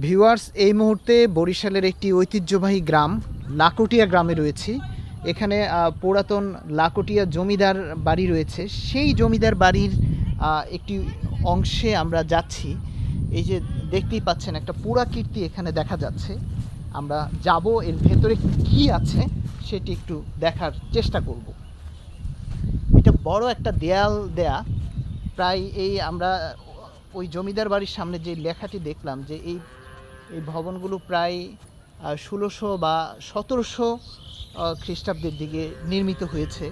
Viewers, এই মুহূর্তে বরিশালের একটি ঐতিহ্যবাহী গ্রাম লাকটিয়া গ্রামে রয়েছি। এখানে পুরাতন লাকটিয়া জমিদার বাড়ি রয়েছে। সেই জমিদার বাড়ির একটি অংশে আমরা যাচ্ছি। এই যে দেখতেই পাচ্ছেন, একটা পুরাকীর্তি এখানে দেখা যাচ্ছে। আমরা যাব, এর ভেতরে কি আছে সেটি একটু দেখার চেষ্টা করব। এটা বড় একটা দেয়াল দেয়া, প্রায় এই আমরা ওই জমিদার বাড়ির সামনে যে লেখাটি দেখলাম যে এই ভবনগুলো প্রায় 1600 বা 1700 খ্রিস্টাব্দের দিকে নির্মিত হয়েছে।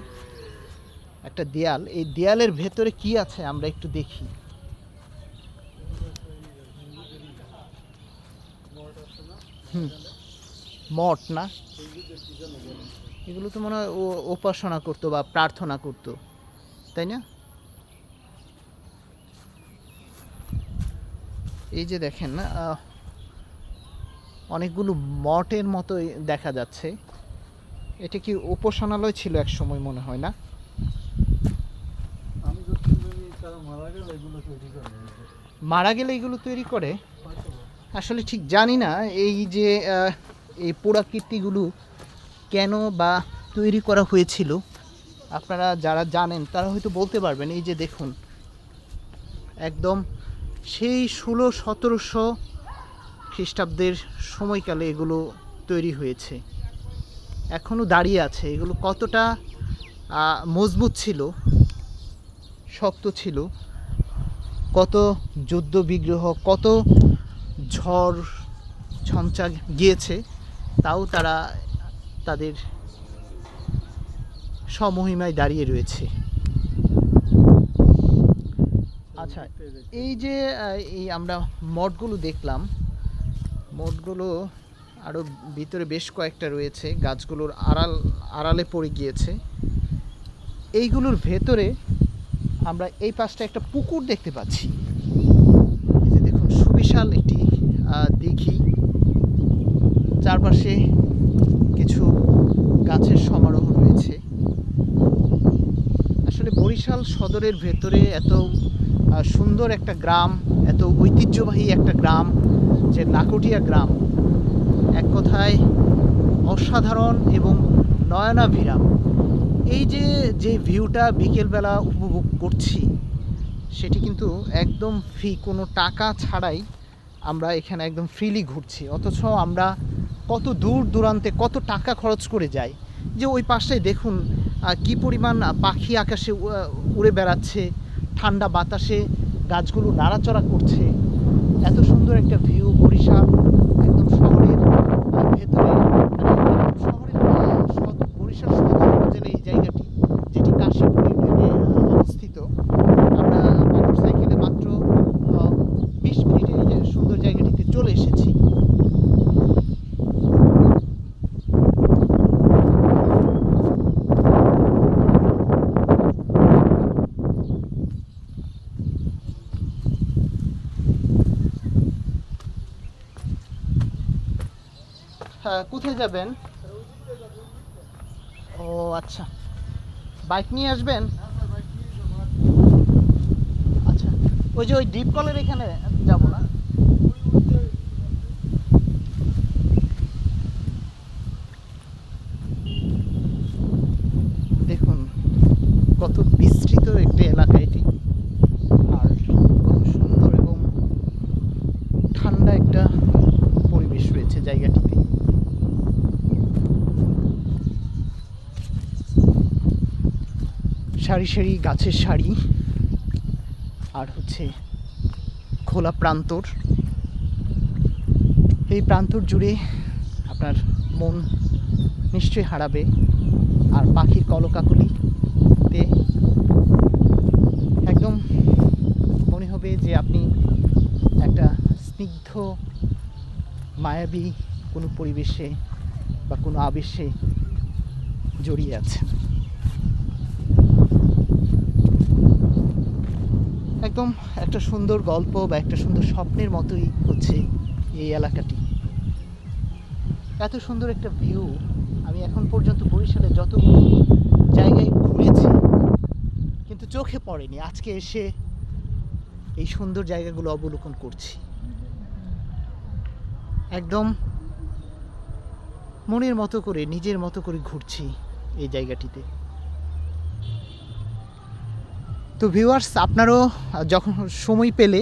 একটা দেয়াল, এই দেয়ালের ভেতরে কি আছে আমরা একটু দেখি। মঠ না, এগুলো তো মনে হয় উপাসনা করতো বা প্রার্থনা করতো, তাই না? এই যে দেখেন না, অনেকগুলো মঠের মতো দেখা যাচ্ছে। এটা কি উপাসনালয় ছিল এক সময়, মনে হয় না? মারা গেলে এগুলো তৈরি করে, আসলে ঠিক জানি না। এই যে এই পুরাকীর্তিগুলো কেন বা তৈরি করা হয়েছিল, আপনারা যারা জানেন তারা হয়তো বলতে পারবেন। এই যে দেখুন, একদম সেই 1600-1700 খ্রিস্টাব্দের সময়কালে এগুলো তৈরি হয়েছে, এখনও দাঁড়িয়ে আছে। এগুলো কতটা মজবুত ছিল, শক্ত ছিল, কত যুদ্ধ বিগ্রহ, কত ঝড় ঝঞ্ঝা গিয়েছে, তাও তারা তাদের সমহিমায় দাঁড়িয়ে রয়েছে। আচ্ছা, এই যে এই আমরা মঠগুলো দেখলাম, মঠগুলো আরও ভিতরে বেশ কয়েকটা রয়েছে, গাছগুলোর আড়ালে পড়ে গিয়েছে। এইগুলোর ভেতরে আমরা এই পাশটা একটা পুকুর দেখতে পাচ্ছি। এই যে দেখুন, সুবিশাল একটি দিঘি, চারপাশে কিছু গাছের সমারোহ রয়েছে। আসলে বরিশাল সদরের ভেতরে এত সুন্দর একটা গ্রাম, এত ঐতিহ্যবাহী একটা গ্রাম যে লাকটিয়া গ্রাম, এক কথায় অসাধারণ এবং নয়নাভিরাম। এই যে ভিউটা বিকেলবেলা উপভোগ করছি, সেটি কিন্তু একদম ফ্রি, কোনো টাকা ছাড়াই আমরা এখানে একদম ফ্রিলি ঘুরছি। অথচ আমরা কত দূর দূরান্তে কত টাকা খরচ করে যাই। যে ওই পাশটায় দেখুন কি পরিমাণ পাখি আকাশে উড়ে বেড়াচ্ছে, ঠান্ডা বাতাসে গাছগুলো নাড়াচড়া করছে। এত সুন্দর একটা ভিউ, বরিশাল একদম শহরের ভেতরে, শহরের বরিশাল সদর উপজেলা এই জায়গাটি, যেটি কাশীপুর ইউনিয়নে অবস্থিত। আমরা মোটরসাইকেলে মাত্র 20 মিনিটে এই যে সুন্দর জায়গাটিতে চলে এসেছি। হ্যাঁ, কোথায় যাবেন? ও আচ্ছা, বাইক নিয়ে আসবেন? আচ্ছা, ওই যে ওই ডিপ কলের এখানে যাব না? দেখুন কত বিস্তৃত একটি এলাকা এটি, আর কত সুন্দর এবং ঠান্ডা একটা পরিবেশ রয়েছে জায়গাটিতে। সারি সারি গাছের সারি, আর হচ্ছে খোলা প্রান্তর। এই প্রান্তর জুড়ে আপনার মন নিশ্চয়ই হারাবে, আর পাখির কলকাকলিতে একদম মনে হবে যে আপনি একটা স্নিগ্ধ মায়াবী কোনো পরিবেশে বা কোনো আবেশে জড়িয়ে আছেন। একদম একটা সুন্দর গল্প বা একটা সুন্দর স্বপ্নের মতোই হচ্ছে এই এলাকাটি। এত সুন্দর একটা ভিউ আমি এখন পর্যন্ত বরিশালে যতগুলো জায়গায় ঘুরেছি কিন্তু চোখে পড়েনি। আজকে এসে এই সুন্দর জায়গাগুলো অবলোকন করছি। একদম মনের মতো করে, নিজের মতো করে ঘুরছি এই জায়গাটিতে। তো ভিউয়ার্স, আপনারাও যখন সময় পেলে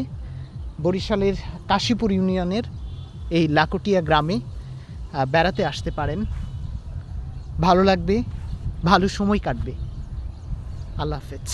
বরিশালের কাশীপুর ইউনিয়নের এই লাকটিয়া গ্রামে বেড়াতে আসতে পারেন। ভালো লাগবে, ভালো সময় কাটবে। আল্লাহ হাফেজ।